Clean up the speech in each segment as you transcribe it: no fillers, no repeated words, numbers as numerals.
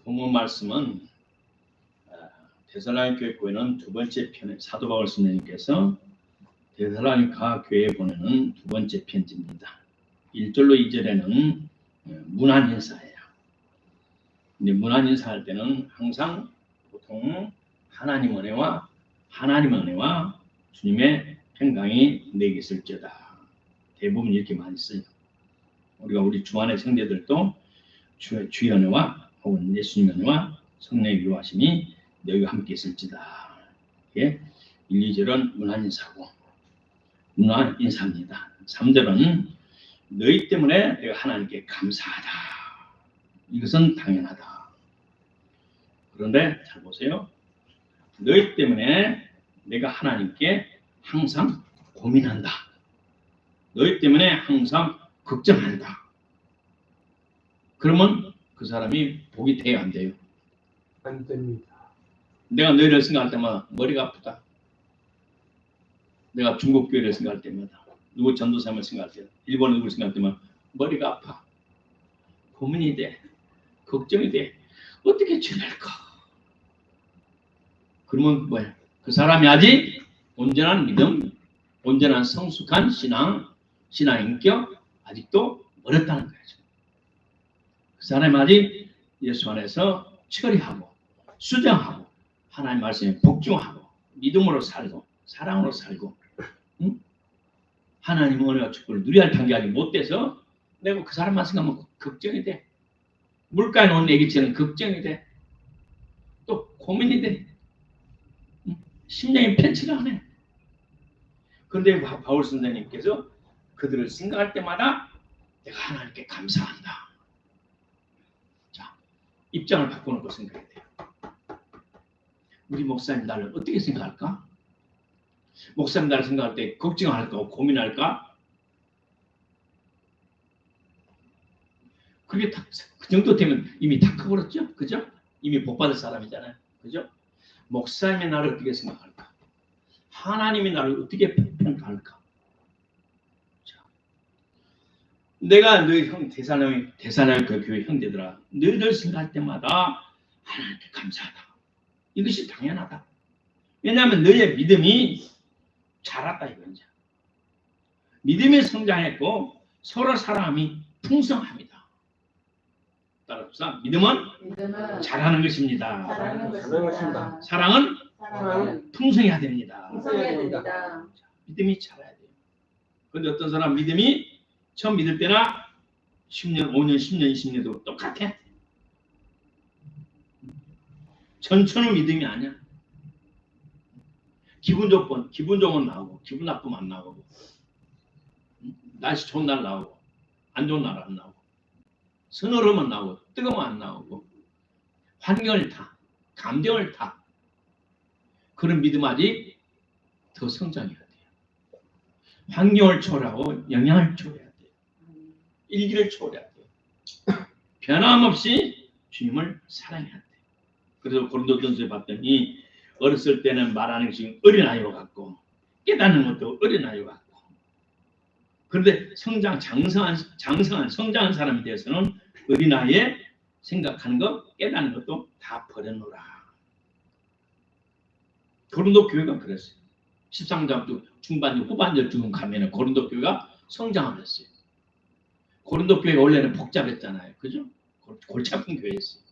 본문 말씀은 데살로니가 교회는 두 번째 편에 사도 바울 선생님께서 데살로니가 교회에 보내는 두 번째 편지입니다. 1절로 2절에는 문안 인사예요. 근데 문안 인사할 때는 항상 보통 하나님 은혜와 주님의 평강이 내게 있을지어다. 대부분 이렇게 많이 써요. 우리 주안의 성도들도 주의 은혜와 혹은 예수님 은혜와 성령의 위로하심이 너희와 함께 있을지다. 예? 1, 2절은 문안 인사입니다. 3절은 너희 때문에 내가 하나님께 감사하다. 이것은 당연하다. 그런데 잘 보세요. 너희 때문에 내가 하나님께 항상 고민한다. 너희 때문에 항상 걱정한다. 그러면 그 사람이 복이 돼야 안 돼요? 안 됩니다. 내가 너희를 생각할 때마다 머리가 아프다. 내가 중국 교회를 생각할 때마다, 누구 전도사님을 생각할 때, 일본 누구를 생각할 때마다 머리가 아파. 고민이 돼. 걱정이 돼. 어떻게 지낼까? 그러면 뭐야? 그 사람이 아직 온전한 믿음, 온전한 성숙한 신앙 인격 아직도 멀었다는 거죠. 그 사람이 아직 예수 안에서 처리하고 수정하고 하나님 말씀에 복종하고 믿음으로 살고 사랑으로 살고 하나님 은혜와 축복을 누려야 할 단계가 못 돼서 내가 그 사람만 생각하면 걱정이 돼. 물가에 놓은 애기처럼 걱정이 돼. 또 고민이 돼. 심령이 편치가 않아. 그런데 바울 선생님께서 그들을 생각할 때마다 내가 하나님께 감사한다. 자, 입장을 바꿔놓고 생각해야 돼요. 우리 목사님 나를 어떻게 생각할까? 목사님 나를 생각할 때 걱정할까? 고민할까? 그게 그 정도 되면 이미 다 커버렸죠? 그죠? 이미 복받을 사람이잖아요. 그죠? 목사님이 나를 어떻게 생각할까? 하나님이 나를 어떻게 평가할까? 자, 내가 너희 데살로니가 교회 형제들아, 너희들 생각할 때마다 하나님께 감사하다. 이것이 당연하다. 왜냐하면 너희의 믿음이 자랐다 이거죠. 믿음이 성장했고 서로 사랑함이 풍성합니다. 따라서 믿음은 자라는 것입니다. 사랑은 풍성해야 됩니다. 믿음이 자라야 돼요. 그런데 어떤 사람 믿음이 처음 믿을 때나 10년, 5년, 10년, 20년도 똑같아. 전천후 믿음이 아니야. 기분 좋으면 나오고 기분 나쁘면 안 나오고 날씨 좋은 날 나오고 안 좋은 날 안 나오고 서늘하면 나오고 뜨거우면 안 나오고 환경을 타 감정을 타 그런 믿음 아직 더 성장해야 돼요. 환경을 초월하고 영향을 초월해야 돼요. 일기를 초월해야 돼요. 변함없이 주님을 사랑해야 돼요. 그래서 고린도전서에 봤더니 어렸을 때는 말하는 것이 어린아이와 같고 깨닫는 것도 어린아이와 같고 그런데 장성한 성장한 사람에 대해서는 어린아이의 생각하는 것 깨닫는 것도 다 버려놓으라. 고린도 교회가 그랬어요. 13장 중반절 후반절쯤 가면은 고린도 교회가 성장을 했어요. 고린도 교회가 원래는 복잡했잖아요. 그죠? 골치 아픈 교회였어요.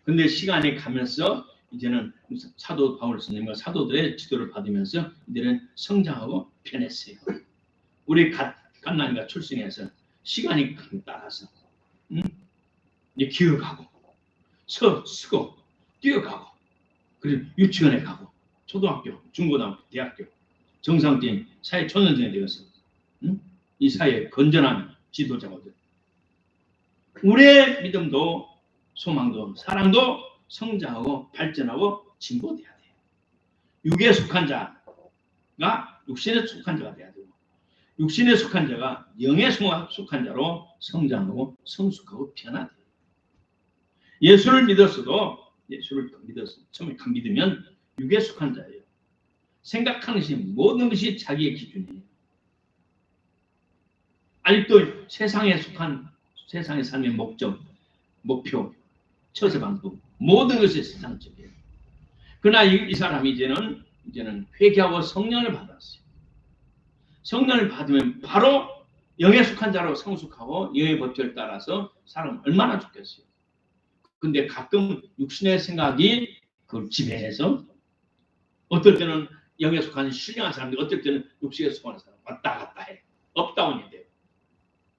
근데 시간이 가면서 이제는 사도 바울 선생님과 사도들의 지도를 받으면서 이제는 성장하고 변했어요. 우리 갓난이가 출생해서 시간이 따라서 이제 기어가고 쓰고 뛰어가고 그리고 유치원에 가고 초등학교, 중고등학교, 대학교 정상적인 사회 초년생이 되어서 이 사회의 건전한 지도자가 돼. 우리의 믿음도 소망도 사랑도 성장하고 발전하고 진보돼야 돼요. 육에 속한 자가 육신에 속한 자가 돼야 되고 육신에 속한 자가 영에 속한 자로 성장하고 성숙하고 변화돼요. 예수를 믿었어도 처음에 믿으면 육에 속한 자예요. 생각하는 것이 모든 것이 자기의 기준이에요. 아직도 세상에 속한 세상의 삶의 목표 처세방법 모든 것이 세상적이에요. 그러나 이 사람이 이제는 회개하고 성령을 받았어요. 성령을 받으면 바로 영에 속한 자로 성숙하고 영의 법칙을 따라서 사람은 얼마나 좋겠어요. 근데 가끔 육신의 생각이 그걸 지배해서 어떨 때는 영에 속한 신령한 사람들이 어떨 때는 육식에 속한 사람 왔다 갔다 해. 업다운이 돼요.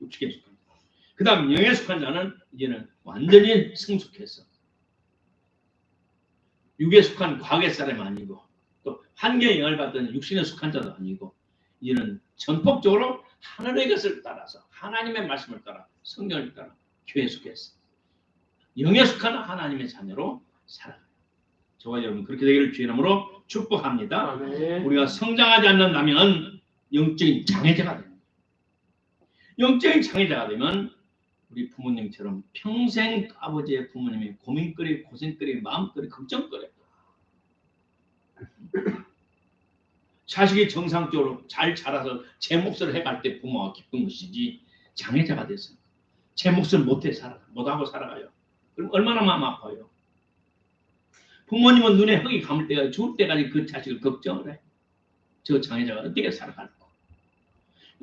육식에 속한 자. 그 다음 영에 속한 자는 이제는 완전히 성숙해서 육에 속한 과거의 사람이 아니고 또 환경의 영을 받던 육신에 속한 자도 아니고 이는 전폭적으로 하늘의 것을 따라서 하나님의 말씀을 따라 성경을 따라 교회에 속해서 영에 속한 하나님의 자녀로 살아가요. 저와 여러분 그렇게 되기를 주의 이름으로 축복합니다. 아멘. 우리가 성장하지 않는다면 영적인 장애자가 됩니다. 영적인 장애자가 되면 우리 부모님처럼 평생 아버지의 부모님이 고민거리, 고생거리, 마음거리, 걱정거리 자식이 정상적으로 잘 자라서 제 몫을 해갈 때 부모가 기쁜 것이지 장애자가 돼서 제 몫을 못하고 살아가요. 그럼 얼마나 마음 아파요. 부모님은 눈에 흙이 감을 때가 죽을 때까지 그 자식을 걱정을 해. 저 장애자가 어떻게 살아갈까.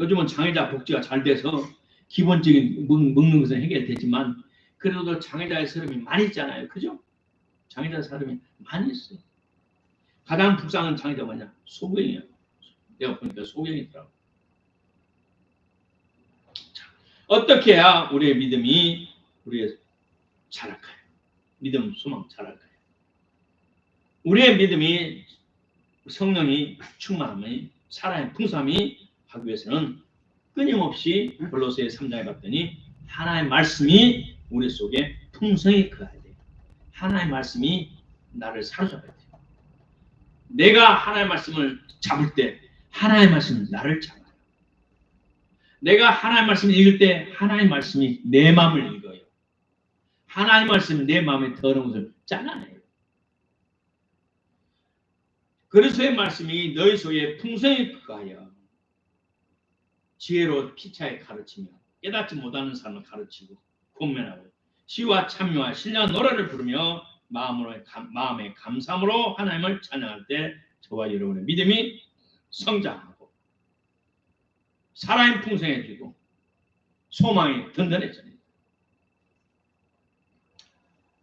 요즘은 장애자 복지가 잘 돼서 기본적인 먹는 것은 해결되지만 그래도 장애자의 사람이 많이 있잖아요. 그죠? 장애자 사람이 많이 있어요. 가장 불쌍한 장애자가 뭐냐? 소경이에요. 내가 보니까 소경이더라고. 어떻게 해야 우리의 믿음이 우리의 자랄까요? 믿음, 소망 자랄까요? 우리의 믿음이 성령이 충만함이 살아의 풍성함이 하기 위해서는 끊임없이 골로새의 3장에 봤더니 하나님의 말씀이 우리 속에 풍성히 거해야 돼요. 하나님의 말씀이 나를 사로잡아야 돼요. 내가 하나님의 말씀을 잡을 때 하나님의 말씀이 나를 잡아요. 내가 하나님의 말씀을 읽을 때 하나님의 말씀이 내 마음을 읽어요. 하나님의 말씀이 내 마음에 더러운 것을 잘라내요. 그리스도의 말씀이 너희 속에 풍성히 거하여 지혜로 피차에 가르치며 깨닫지 못하는 사람을 가르치고 권면하고 시와 참여와 신령한 노래를 부르며 마음의 감사함으로 하나님을 찬양할 때 저와 여러분의 믿음이 성장하고 사랑이 풍성해지고 소망이 든든해집니다.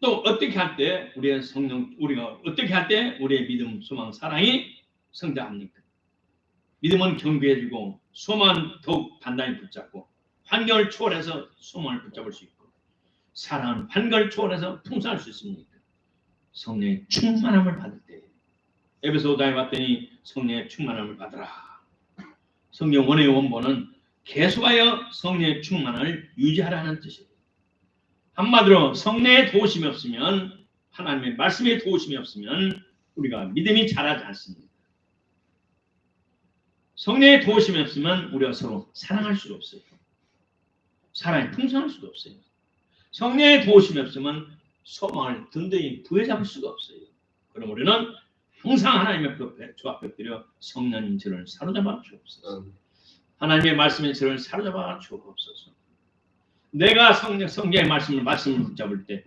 또 어떻게 할 때 우리가 어떻게 할 때 우리의 믿음, 소망, 사랑이 성장합니까? 믿음은 경배해지고 소망은 더욱 단단히 붙잡고 환경을 초월해서 소망을 붙잡을 수 있고 사랑은 환경을 초월해서 풍성할 수 있습니까? 성령의 충만함을 받을 때 에베소 5장에 봤더니 성령의 충만함을 받으라. 성령 원의 원본은 계속하여 성령의 충만함을 유지하라는 뜻이에요. 한마디로 성령의 도우심이 없으면 하나님의 말씀의 도우심이 없으면 우리가 믿음이 자라지 않습니다. 성령의 도우심이 없으면 우리가 서로 사랑할 수가 없어요. 사랑이 풍성할 수도 없어요. 성령의 도우심이 없으면 소망을 든든히 부여잡을 수가 없어요. 그럼 우리는 항상 하나님의 조합 엎드려 성령님 저를 사로잡아 주옵소서. 하나님의 말씀에 저를 사로잡아 주옵소서. 내가 성령의 말씀을 붙잡을 때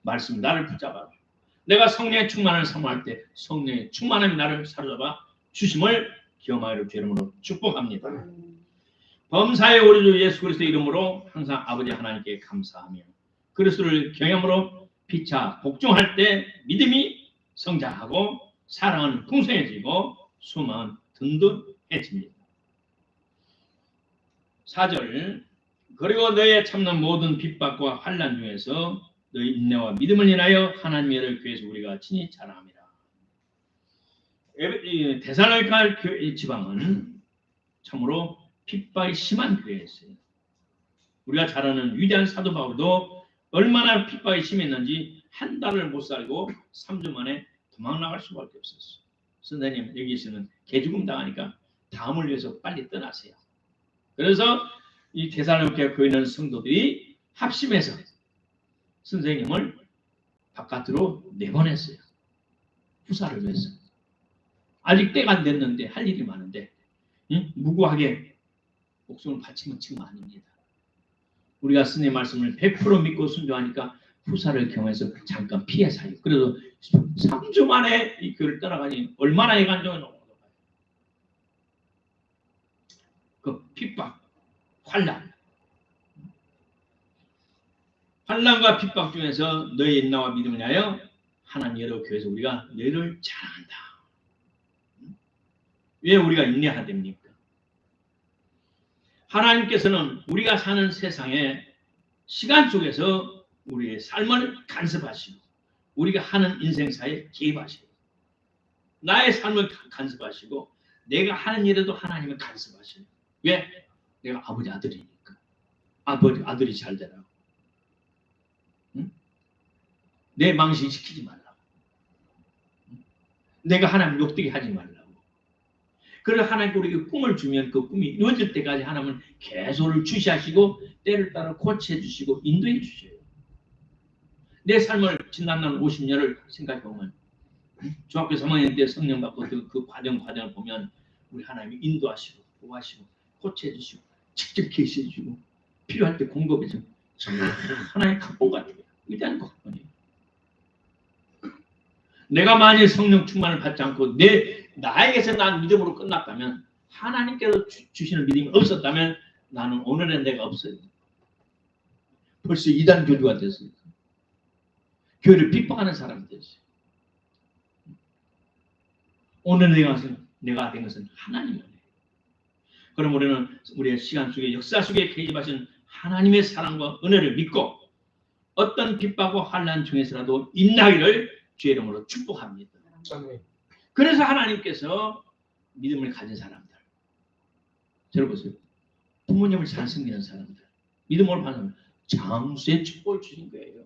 말씀 나를 붙잡아 주. 내가 성령의 충만을 사모할 때 성령의 충만함이 나를 사로잡아 주심을 기억하기로 주 이름으로 축복합니다. 범사의 우리 주 예수 그리스도의 이름으로 항상 아버지 하나님께 감사하며 그리스도를 경험으로 피차 복종할 때 믿음이 성장하고 사랑은 풍성해지고 소망은 든든해집니다. 4절 그리고 너의 참는 모든 핍박과 환난 중에서 너희 인내와 믿음을 인하여 하나님의 를 교회에서 우리가 친히 자랑합니다. 데살로니가 교회 지방은 참으로 핍박이 심한 교회였어요. 우리가 잘 아는 위대한 사도 바울도 얼마나 핍박이 심했는지 한 달을 못 살고 3주 만에 도망 나갈 수밖에 없었어요. 선생님 여기서는 개죽음 당하니까 다음을 위해서 빨리 떠나세요. 그래서 이 데살로니가 교회 있는 성도들이 합심해서 선생님을 바깥으로 내보냈어요. 후사를 위해서. 아직 때가 안 됐는데 할 일이 많은데 무고하게 목숨을 바치면 지금 아닙니다. 우리가 스님의 말씀을 100% 믿고 순종하니까 후사를 경험해서 잠깐 피해 사요. 그래도 3주 만에 이 교회를 떠나가니 얼마나 애간정을 넘어가요. 그 핍박, 환난과 핍박 중에서 너의 인나와 믿음을 위하여 하나님 여러 교회에서 우리가 너희를 자랑한다. 왜 우리가 인내해야 됩니까? 하나님께서는 우리가 사는 세상에 시간 속에서 우리의 삶을 간섭하시고 우리가 하는 인생사에 개입하시고 나의 삶을 간섭하시고 내가 하는 일에도 하나님을 간섭하시고 왜? 내가 아버지 아들이니까. 아들이 잘 되라고. 응? 내 망신 시키지 말라고. 내가 하나님 욕되게 하지 말라고. 그래서 하나님께 우리에게 꿈을 주면 그 꿈이 이루어질 때까지 하나님은 계속을 주시하시고 때를 따라 고치해 주시고 인도해 주셔요. 내 삶을 지난 50년을 생각해 보면 중학교 3학년 때 성령 받고 그 과정을 보면 우리 하나님이 인도하시고 보호하시고 고치해 주시고 직접 계시해 주고 필요할 때 공급해 주고 정말 하나의 각본 같아요. 위대한 각본이에요. 내가 만일 성령 충만을 받지 않고 나에게서 난 믿음으로 끝났다면 하나님께서 주시는 믿음이 없었다면 나는 오늘의 내가 없어요. 벌써 이단 교주가 됐어요. 교회를 핍박하는 사람이 됐어요. 오늘 내가 된 것은 하나님이에요. 그럼 우리는 우리의 시간 속에 역사 속에 개입하신 하나님의 사랑과 은혜를 믿고 어떤 핍박과 환난 중에서라도 인나기를 주의 이름으로 축복합니다. 그래서 하나님께서 믿음을 가진 사람들, 들어보세요. 부모님을 잘 섬기는 사람들, 믿음으로 받는 장수의 축복을 주신 거예요.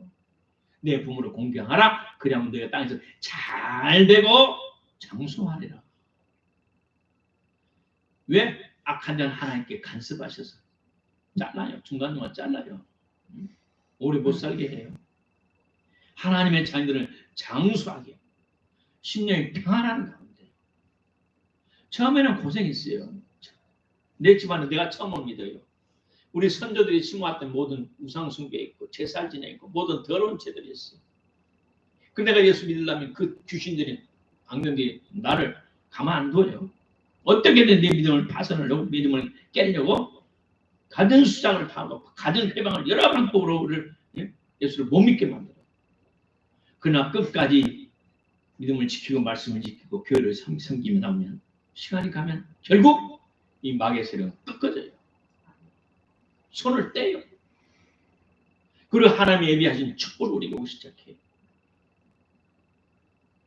내 부모를 공경하라. 그러면 너희가 땅에서 잘 되고 장수하리라. 왜? 악한 자는 하나님께 간섭하셔서 잘라요. 중간중간 잘라요. 오래 못 살게 해요. 하나님의 자녀들은 장수하게 심령이 평안한 가운데 처음에는 고생했어요. 내 집안은 내가 처음 믿어요. 우리 선조들이 심어왔던 모든 우상 숭배 있고 제살 지내 있고 모든 더러운 죄들이 있어요. 근데 내가 예수 믿으려면 그 귀신들이 악령들이 나를 가만 안 둬요. 어떻게든 내 믿음을 파손하려고 믿음을 깨려고 가든 수작을 타고 가든 해방을 여러 방법으로 예수를 못 믿게 만들어요. 그러나 끝까지 믿음을 지키고 말씀을 지키고 교회를 섬기며 나오면 시간이 가면 결국 이 마귀의 세력은 꺾어져요. 손을 떼요. 그리고 하나님이 예비하신 축복을 우리가 오기 시작해요.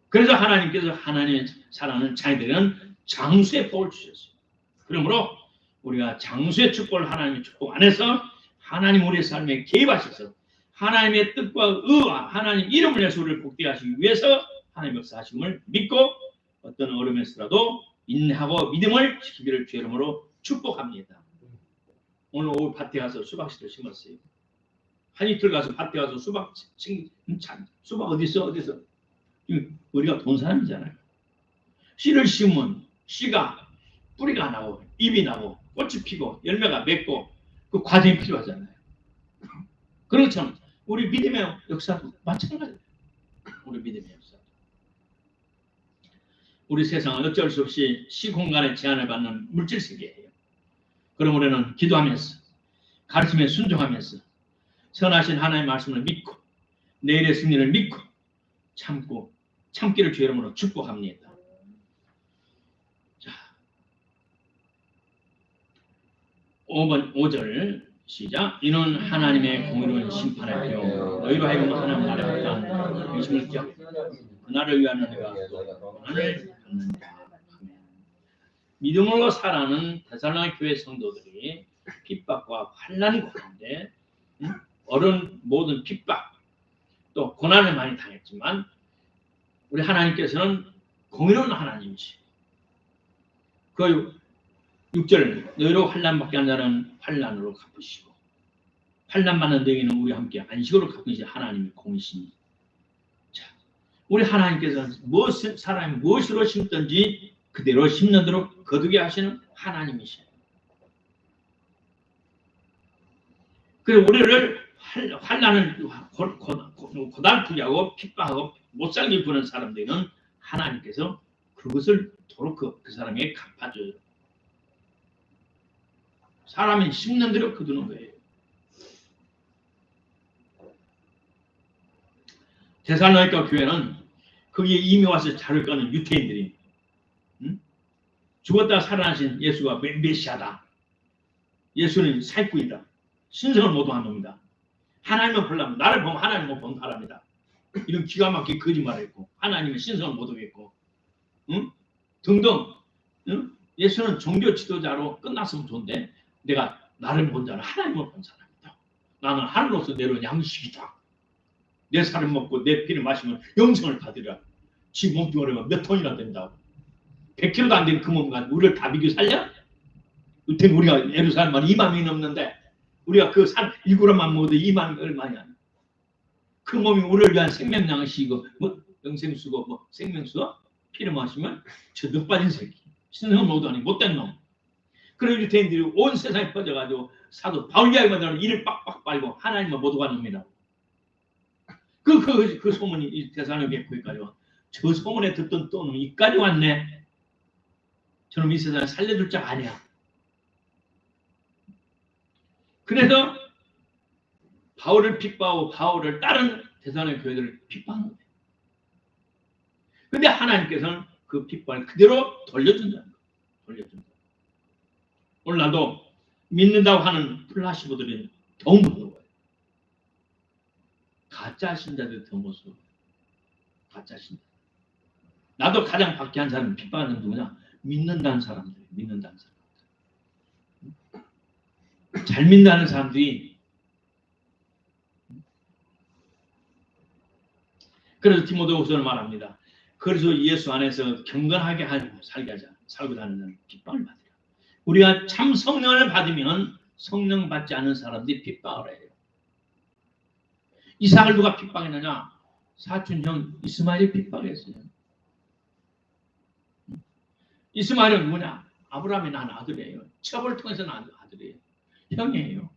그래서 하나님께서 하나님의 사랑하는 자녀들은 장수의 복을 주셨어요. 그러므로 우리가 장수의 축복을 하나님의 축복 안에서 하나님 우리의 삶에 개입하셔서 하나님의 뜻과 의와 하나님 이름을 내서 우리를 복되게 하시기 위해서 하나님의 역사하심을 믿고 어떤 어려움에서라도 인내하고 믿음을 지키기를 주의 이름으로 축복합니다. 오늘 오후 밭에 가서 수박씨를 심었어요. 한 이틀 가서 밭에 가서 수박 어디 있어? 우리가 돈 사람이잖아요. 씨를 심으면 씨가 뿌리가 나고 잎이 나고 꽃이 피고 열매가 맺고 그 과정이 필요하잖아요. 그런 것처럼 우리 믿음의 역사도 마찬가지예요. 우리 믿음의 역사. 우리 세상은 어쩔 수 없이 시공간의 제한을 받는 물질 세계예요. 그럼 우리는 기도하면서 가르침에 순종하면서 선하신 하나님의 말씀을 믿고 내일의 승리를 믿고 참기를 주의 이름으로 축복합니다. 자, 5절 시작. 이는 하나님의 공의로운 심판을 배워 너희로 하여금 하나님 나라에 대한 의심을 깨닫고 그날을 위하여 너희가 또 고난을 받는다. 믿음으로 살아가는 데살로니가 교회 성도들이 핍박과 환난 가운데 어려운 모든 핍박 또 고난을 많이 당했지만 우리 하나님께서는 공의로운 하나님이시. 그 6절 너희로 환난받게 한 자는 환난으로 갚으시고 환난받는 너희는 우리 함께 안식으로 갚으시 하나님의 공이시니. 자, 우리 하나님께서는 사람이 무엇으로 심든지 그대로 심는 대로 거두게 하시는 하나님이시에요. 그래서 우리를 환난을 고달프게 하고 핍박하고 못살게 구는 사람들은 하나님께서 그것을 도로 그 사람에게 갚아줘요. 사람이 심는 대로 거두는 거예요. 데살로니가 교회는 거기에 이미 와서 자를 거는 유태인들이 죽었다 살아나신 예수가 메시아다. 예수는 사기꾼이다. 신성을 모독한 놈이다. 하나님을 보려면 나를 보면 하나님을 본 사람이다. 이런 기가 막히게 거짓말을 했고 하나님의 신성을 모독했고 등등. 예수는 종교 지도자로 끝났으면 좋은데 내가 나를 본 자는 하나님을 본 사람이다. 나는 하늘로서 내려온 양식이다. 내 살을 먹고 내 피를 마시면 영생을 받으리라. 지 몸뚱아리가 몇 톤이나 된다고. 100kg도 안 되는 그 몸과 우리를 다 비교 살려? 여튼 우리가 예루살렘만 2만 명이 넘는데 우리가 그 산 1g만 먹어도 2만 얼마냐. 그 몸이 우리를 위한 생명양식이고 뭐 영생수고 뭐 생명수 피를 마시면 저 늑빠진 새끼. 신성을 모독하니 못된 놈. 그런 유태인들이 온 세상에 퍼져가지고 사도 바울 이야기만 들으면 이를 빡빡 빨고 하나님을 모독한 놈이다. 그 소문이 이 데살로니가 교회까지 와. 저 소문에 듣던 또 놈이 이까지 왔네. 저놈 이 세상에 살려줄 자 아니야. 그래서 바울을 핍박하고 바울을 다른 데살로니가 교회들을 핍박한 거예요. 근데 하나님께서는 그 핍박을 그대로 돌려준다는 거예요. 돌려준다. 오늘 나도 믿는다고 하는 플라시보들이 더 무서워요. 가짜 신자들 더 무서워요. 가짜 신자. 나도 가장 박해한 사람은 핍박하는 누구냐? 믿는다는 사람들. 믿는다는 사람들. 잘 믿는다는 사람들이. 그래서 디모데후서는 말합니다. 그래서 예수 안에서 경건하게 살게 하자. 살고 다니는 핍박을 받으라. 우리가 참 성령을 받으면 성령 받지 않은 사람들이 핍박을 해요. 이삭을 누가 핍박했느냐? 사촌형 이스마엘이 핍박했어요. 이스마엘은 누구냐? 아브라함이 낳은 아들이에요. 첩을 통해서 낳은 아들이에요. 형이에요.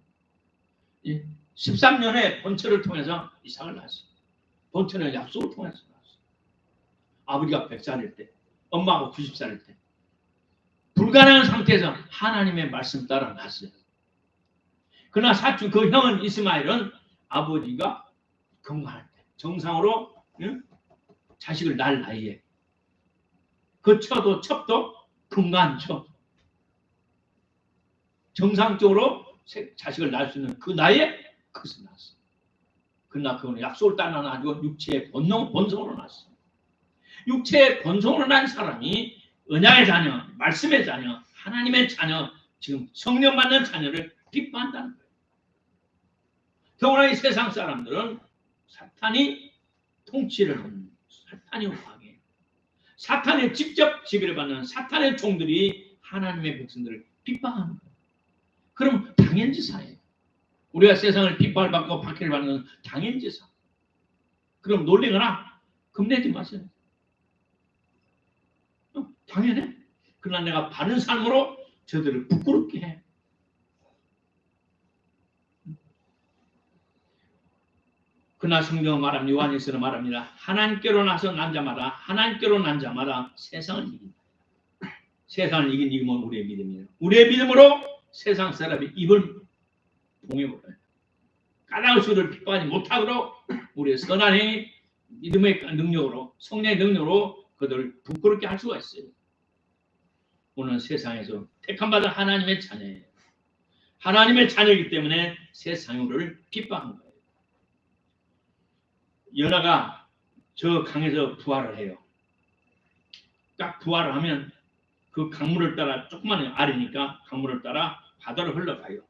13년의 본처를 통해서 이삭을 낳았어요. 본처는 약속을 통해서 낳았어요. 아버지가 100살일 때, 엄마가 90살일 때. 불가능한 상태에서 하나님의 말씀 따라 낳았어요. 그러나 사촌 그 형은 이스마엘은 아버지가 건강할 때 정상으로 자식을 낳을 나이에 그 첩도 건강한 첩 정상적으로 자식을 낳을 수 있는 그 나이에 그것을 낳았어. 그러나 그거는 약속을 따라 낳아가지고 육체의 본성으로 낳았어. 육체의 본성으로 난 사람이 언약의 자녀, 말씀의 자녀, 하나님의 자녀, 지금 성령 받는 자녀를 핍박한다는 거예요. 더구나 이 세상 사람들은 사탄이 통치를 하는 사탄이 왕이에요. 사탄의 직접 지배를 받는 사탄의 종들이 하나님의 백성들을 핍박하는 거예요. 그럼 당연지사예요. 우리가 세상을 핍박을 받고 박해를 받는 건 당연지사. 그럼 놀리거나 겁내지 마세요. 당연해. 그러나 내가 바른 삶으로 저들을 부끄럽게 해. 그러나 성경은 말합니다. 요한일서는 말합니다. 하나님께로 나서 난 자마다 하나님께로 난 자마다 세상을 이긴다. 세상을 이기면 우리의 믿음이에요. 우리의 믿음으로 세상 사람이 입을 봉해버려요. 까닭 없이 그를 핍박하지 못하도록 우리의 선한 행위, 믿음의 능력으로 성령의 능력으로 그들을 부끄럽게 할 수가 있어요. 오늘 세상에서 택함받은 하나님의 자녀예요. 하나님의 자녀이기 때문에 세상이 우리를 핍박한 거예요. 연하가 저 강에서 부활을 해요. 딱 부활을 하면 그 강물을 따라 조그만 아래니까 강물을 따라 바다로 흘러가요.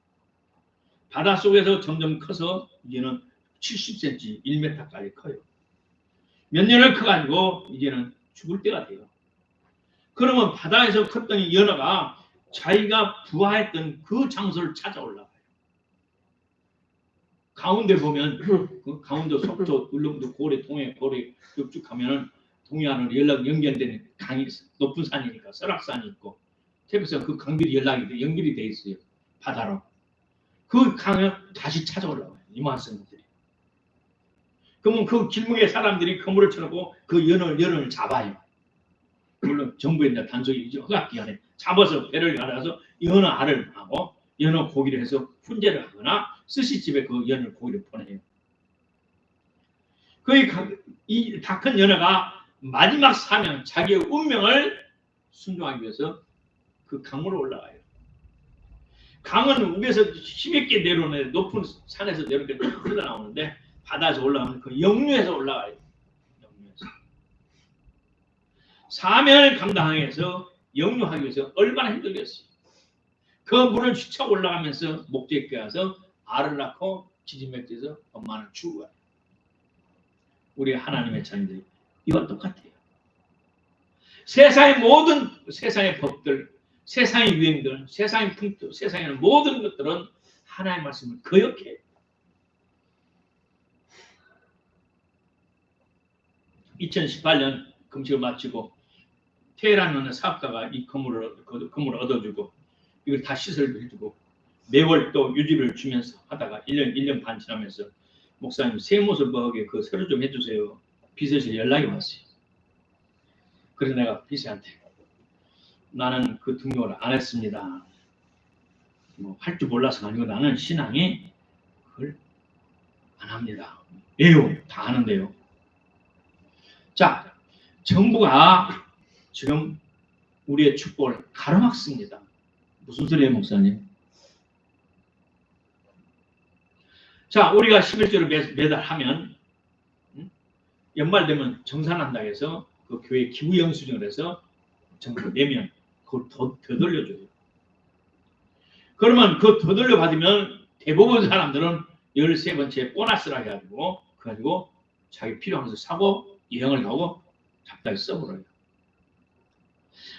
바다 속에서 점점 커서 이제는 70cm, 1m까지 커요. 몇 년을 커가지고 이제는 죽을 때가 돼요. 그러면 바다에서 컸더니 연어가 자기가 부화했던 그 장소를 찾아 올라가요. 가운데 보면 그 강원도 속초, 울릉도 고래, 동해, 고래 쭉 가면은 동해안으로 연결되는 강이 있어요. 높은 산이니까 설악산이 있고 태백산 그 강들이 연결이 돼 있어요. 바다로. 그 강을 다시 찾아 올라와요. 이만한 성들이. 그러면 그 길목에 사람들이 그물을 쳐놓고 그 연을 잡아요. 물론 정부의 이제 단속이 허가기관에 잡아서 배를 갈아서 연어 알을 하고 연어 고기를 해서 훈제를 하거나 스시집에 그 연어 고기를 보내요. 이 다 큰 연어가 마지막 사명, 자기의 운명을 순종하기 위해서 그 강으로 올라가요. 강은 위에서 힘있게 내려오는데 높은 산에서 내려오게 흘러나오는데 바다에서 올라가면 그 역류에서 올라가요. 역류에서. 사명을 감당하기 위해서 역류하기 위해서 얼마나 힘들겠어요. 그 물을 휘쳐 올라가면서 목적지에 가서 알을 낳고 지지맥지에서 엄마는 죽어요. 우리 하나님의 자녀들이 이와 똑같아요. 세상의 모든 세상의 법들, 세상의 유행들, 세상의 풍토, 세상의 모든 것들은 하나님의 말씀을 거역해요. 2018년 금식을 마치고 테헤란에 사업가가 이 건물을 얻어주고 이걸 다 시설을 해주고 매월 또 유지를 주면서 하다가 1년 반 지나면서 목사님 세무서부하게 그 서류 좀 해주세요. 비서실에 연락이 왔어요. 그래서 내가 비서한테 나는 그 등록을 안 했습니다. 뭐 할 줄 몰라서 아니고 나는 신앙이 그걸 안 합니다. 왜요? 다 하는데요. 자, 정부가 지금 우리의 축복을 가로막습니다. 무슨 소리예요, 목사님? 자, 우리가 11조를 매달 하면 연말 되면 정산한다 해서 그 교회 기부 영수증을 해서 정부가 내면 그걸 더 돌려줘요. 그러면 그 더 돌려받으면 대부분 사람들은 13번째 보너스라 해가지고 그래가지고 자기 필요한 것을 사고 여행을 가고 잡다히 써버려요.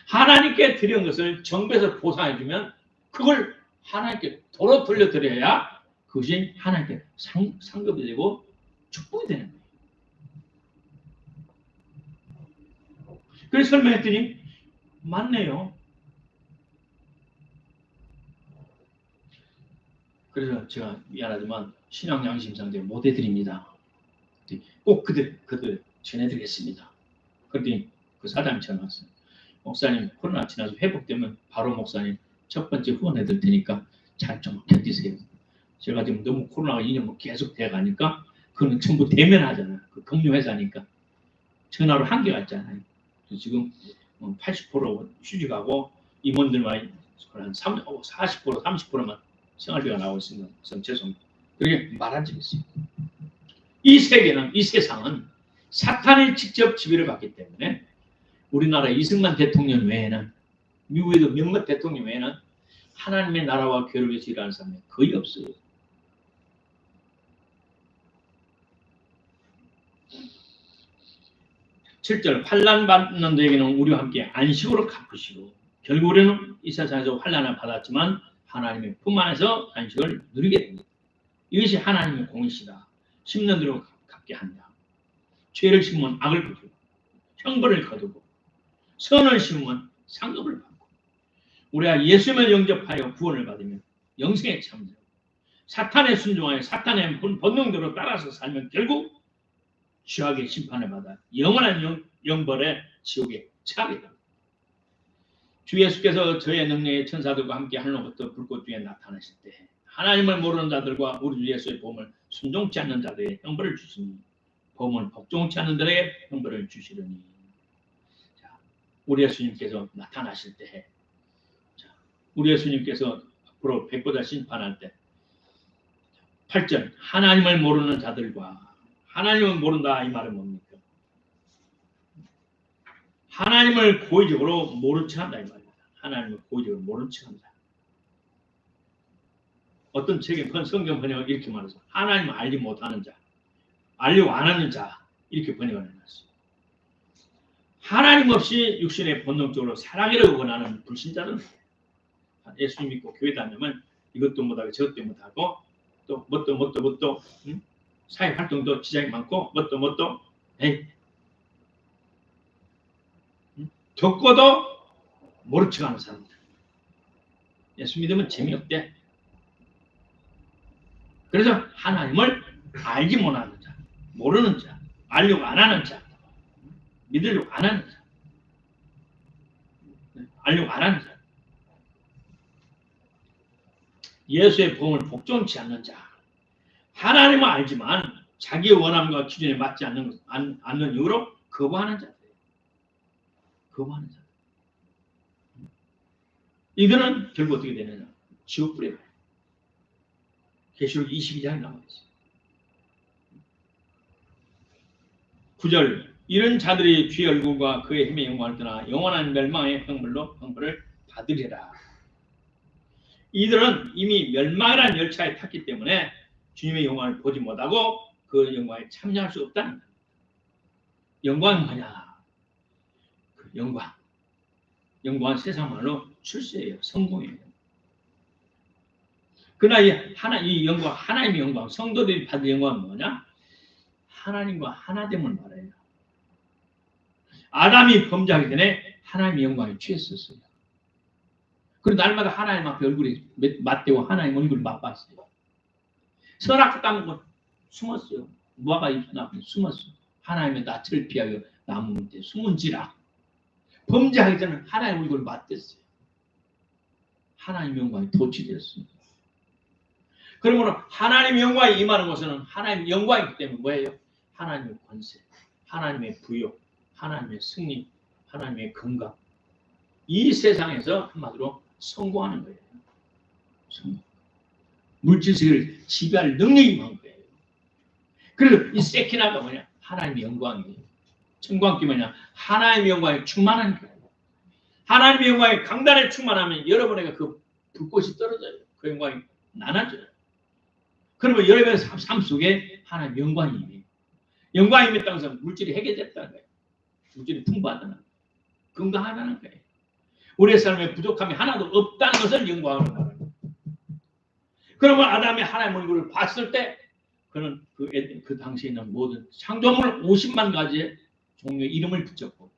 하나님께 드린 것을 정부에서 보상해주면 그걸 하나님께 도로 돌려드려야 그것이 하나님께 상급이 되고 축복이 되는 거예요. 그래서 설명했더니 맞네요. 그래서 제가 미안하지만 신앙 양심상대 못 해드립니다. 꼭 그들 전해드리겠습니다. 그랬더니 그 사장이 전화 왔어요. 목사님 코로나 지나서 회복되면 바로 목사님 첫 번째 후원해드릴 테니까 잘 좀 견디세요. 제가 지금 너무 코로나가 2년 계속 돼가니까 그거는 전부 대면하잖아요. 그 금융회사니까 전화로 한계가 있잖아요. 지금 80% 휴직하고 임원들만 한 40%, 30%만 생활비가 나오고 있습니다. 죄송합니다. 그게 말한 적이 있어요. 이 세계는, 이 세상은 사탄이 직접 지배를 받기 때문에 우리나라 이승만 대통령 외에는 미국에도 몇몇 대통령 외에는 하나님의 나라와 교회를 위해서 일하는 사람이 거의 없어요. 실제로 환난 받는 자에게는 우리와 함께 안식으로 갚으시고 결국 우리는 이 세상에서 환난을 받았지만 하나님의 품 안에서 안식을 누리게 됩니다. 이것이 하나님의 공이시다. 심는 대로 갚게 한다. 죄를 심으면 악을 거두고 형벌을 거두고 선을 심으면 상급을 받고 우리가 예수님을 영접하여 구원을 받으면 영생에 참여하고 사탄의 순종하여 사탄의 본능대로 따라서 살면 결국 죄악의 심판을 받아 영원한 영벌의 지옥에 처하게 됩니다. 주 예수께서 저의 능력의 천사들과 함께 하늘로부터 불꽃 중에 나타나실 때 하나님을 모르는 자들과 우리 주 예수의 복음을 순종치 않는 자들에게 형벌을 주시니 복음을 복종치 않는 자들에게 형벌을 주시려니. 자, 우리 예수님께서 나타나실 때, 자, 우리 예수님께서 앞으로 백보자 심판할 때 8절 하나님을 모르는 자들과 하나님을 모른다 이 말은 뭡니까? 하나님을 고의적으로 모른 척한다 이 말입니다. 하나님을 고의적으로 모른 척한다. 어떤 책에 성경 번역을 이렇게 말해서 하나님을 알지 못하는 자, 알려고 안 하는 자 이렇게 번역을 해놨어요. 하나님 없이 육신의 본능적으로 살아가기를 원하는 불신자들은 예수님 믿고 교회 다니면 이것도 못하고 저것도 못하고 또 뭣도 사회 활동도 지장이 많고 뭣도 겪어도 모른 척하는 사람들. 예수 믿으면 재미없대. 그래서 하나님을 알지 못하는 자, 모르는 자, 알려고 안 하는 자, 믿으려고 안 하는 자, 알려고 안 하는 자, 예수의 복음을 복종치 않는 자, 하나님을 알지만 자기의 원함과 기준에 맞지 않는 이유로 거부하는 자들. 거부하는 자. 이들은 결국 어떻게 되느냐? 지옥불에 가요. 계시록 22장에 나와 있어요. 9절 이런 자들이 주의 얼굴과 그의 힘의 영광을 떠나 영원한 멸망의 형벌을 받으리라. 이들은 이미 멸망이라는 열차에 탔기 때문에 주님의 영광을 보지 못하고 그 영광에 참여할 수 없다는 겁니다. 영광은 뭐냐? 그 영광은 세상 말로 출세예요. 성공이에요. 그러나 이 영광, 하나님의 영광, 성도들이 받을 영광은 뭐냐? 하나님과 하나됨을 말해요. 아담이 범죄하기 전에 하나님의 영광에 취했었어요. 그리고 날마다 하나님 앞에 얼굴에 맞대고 하나님 얼굴을 맛봤어요. 선악 따먹고 숨었어요. 무화과 잎 앞에 숨었어요. 하나님의 낯을 피하여 나무 밑에 숨은지라. 범죄하기 전에 하나님 얼굴을 맞댔어요. 하나님의 영광이 도취되었어요. 그러므로 하나님의 영광이 임하는 곳은 하나님의 영광이기 때문에 뭐예요? 하나님의 권세, 하나님의 부요, 하나님의 승리, 하나님의 건강. 이 세상에서 한마디로 성공하는 거예요. 성공. 물질세계를 지배할 능력이 임한 거예요. 그리고 이 세키나가 뭐냐? 하나님의 영광이에요. 청광기 뭐냐? 하나님의 영광에 충만한 거예요. 하나님의 영광에 강단에 충만하면 여러분에게 그 불꽃이 떨어져요. 그 영광이 나눠져요. 그러면 여러분의 삶 속에 하나님의 영광이 임해요. 영광이 임했다는 것은 물질이 해결됐다는 거예요. 물질이 풍부하다는 거예요. 건강하다는 거예요. 우리의 삶에 부족함이 하나도 없다는 것을 영광으로 말합니다. 그러면 아담이 하나님의 얼굴을 봤을 때 그는 그 당시에 있는 모든 창조물 50만 가지의 종류의 이름을 붙였고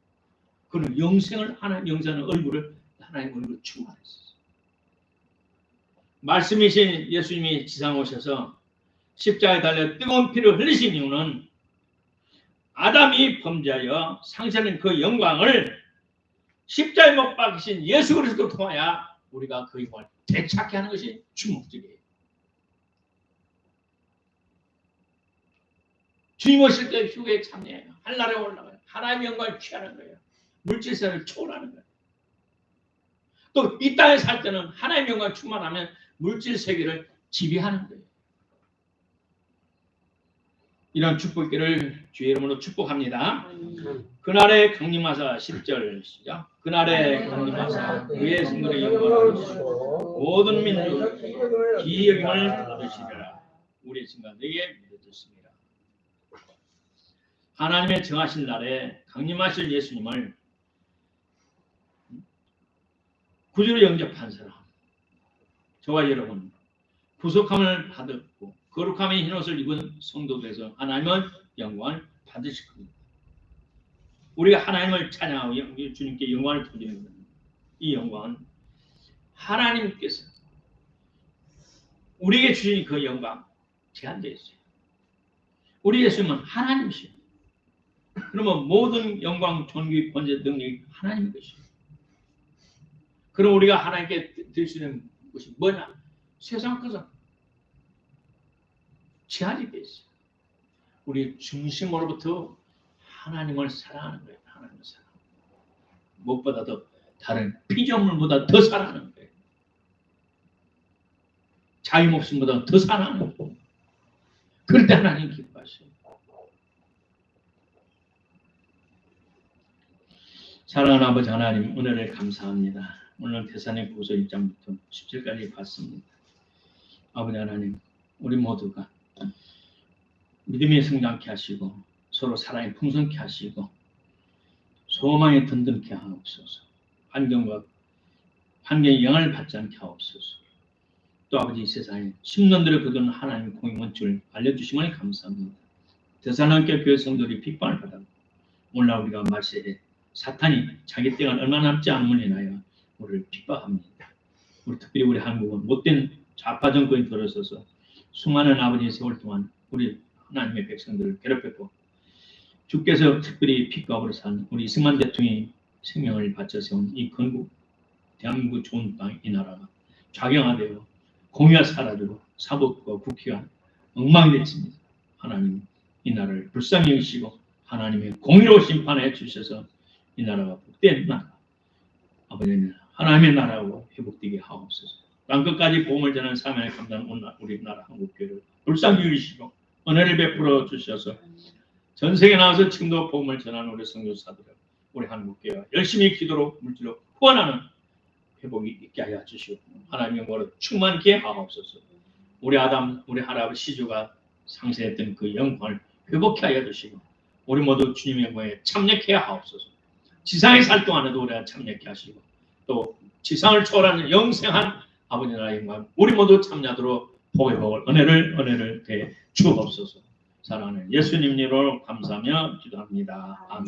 그는 영생을 하나님 영생하는 얼굴을 하나님 얼굴을 충만했어요. 말씀이신 예수님이 지상 오셔서 십자가에 달려 뜨거운 피를 흘리신 이유는 아담이 범죄하여 상실한 그 영광을 십자가에 못 박히신 예수 그리스도를 통하여 우리가 그 영광을 되찾게 하는 것이 주목적이에요. 주님 오실 때 휴게에 참여해요. 하늘나라에 올라가요. 하나님의 영광을 취하는 거예요. 물질세를 초월하는 거예요. 또 이 땅에 살 때는 하나님의 영광을 충만하면 물질세계를 지배하는 거예요. 이런 축복기를 주의 이름으로 축복합니다. 그날에 강림하사 10절 시작. 그날에 강림하사 그의 성도의 영광을 이루시고 모든 민족 기여김을 받으시리라. 우리의 증거 내게 믿어졌습니다. 하나님의 정하신 날에 강림하실 예수님을 구주로 영접한 사람, 저와 여러분 부속함을 받았고 거룩함의 흰옷을 입은 성도들에서 하나님은 영광을 받으실 겁니다. 우리가 하나님을 찬양하고 주님께 영광을 돌리는 겁니다. 이 영광은 하나님께서 우리에게 주신 그 영광 제한되어 있어요. 우리 예수님은 하나님이시죠. 그러면 모든 영광, 존귀, 권세, 능력이 하나님의 것이에요. 그럼 우리가 하나님께 드릴 수 있는 것이 뭐냐? 세상 것은 제한이 되어 있어요. 우리 중심으로부터 하나님을 사랑하는 거예요. 하나님을 사랑. 무엇보다 더 다른 피조물보다 더 사랑하는 거예요. 자기 목숨보다 더 사랑하는 거예요. 그럴 때 하나님 기뻐하셔요. 사랑하는 아버지 하나님, 은혜를 감사합니다. 오늘 데살로니가후서 1장부터 17절까지 봤습니다. 아버지 하나님, 우리 모두가 믿음이 성장케 하시고 서로 사랑이 풍성케 하시고 소망이 든든케 하옵소서. 환경에 영향을 받지 않게 하옵소서. 또 아버지 이 세상에 10년들을 거두는 하나님의 공의 원칙을 알려주시면 감사합니다. 데살로니가 교회 성도들이 핍박을 받았고 오늘날 우리가 말세에 사탄이 자기 때가 얼마 남지 않음을 인하여 우리를 핍박합니다. 우리 특별히 우리 한국은 못된 좌파 정권이 들어서서 수많은 아버지의 세월 동안 우리 하나님의 백성들을 괴롭혔고 주께서 특별히 핏값으로 산 우리 이승만 대통령이 생명을 바쳐 세운 이 건국 대한민국 좋은 땅 이 나라가 좌경화되고 공의가 사라지고 사법과 국회가 엉망이 됐습니다. 하나님 이 나라를 불쌍히 여기시고 하나님의 공의로 심판해 주셔서 이 나라가 복된 나라 아버지는 하나님의 나라로 회복되게 하옵소서. 땅끝까지 복음을 전하는 사명을 감당하는 우리나라 한국교회를 불쌍히 여기시고 은혜를 베풀어 주셔서 전 세계 나와서 지금도 복음을 전하는 우리 선교사들 우리 한국교회가 열심히 기도로 물질로 후원하는 회복이 있게 하여 주시고 하나님의 영광으로 충만케 하옵소서. 우리 아담 우리 할아버지 시주가 상세했던 그 영광을 회복케 하여 주시고 우리 모두 주님의 영광에 참여케 하옵소서. 지상에 살 동안에도 우리가 참여케 하시고 또 지상을 초월하는 영생한 아버지 나라의 영광 우리 모두 참여하도록 복의 복을 은혜를 대 주옵소서. 사랑하는 예수님 이름으로 감사하며 기도합니다. 아멘.